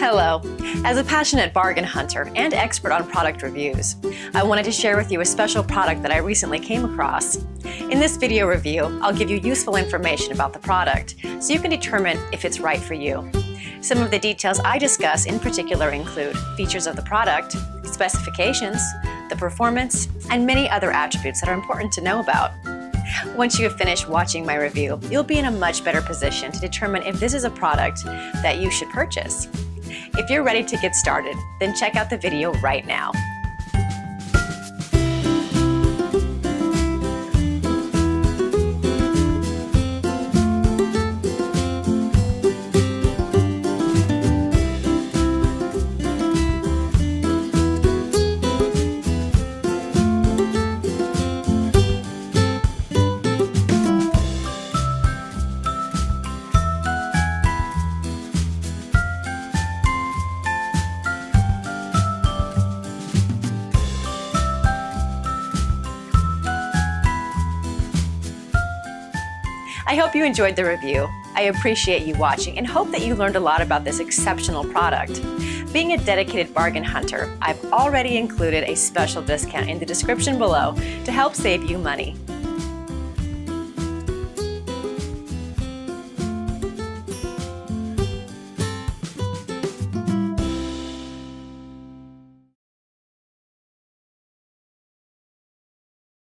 Hello. As a passionate bargain hunter and expert on product reviews, I wanted to share with you a special product that I recently came across. In this video review, I'll give you useful information about the product so you can determine if it's right for you. Some of the details I discuss in particular include features of the product, specifications, the performance, and many other attributes that are important to know about. Once you have finished watching my review, you'll be in a much better position to determine if this is a product that you should purchase. If you're ready to get started, then check out the video right now. I hope you enjoyed the review. I appreciate you watching and hope that you learned a lot about this exceptional product. Being a dedicated bargain hunter, I've already included a special discount in the description below to help save you money.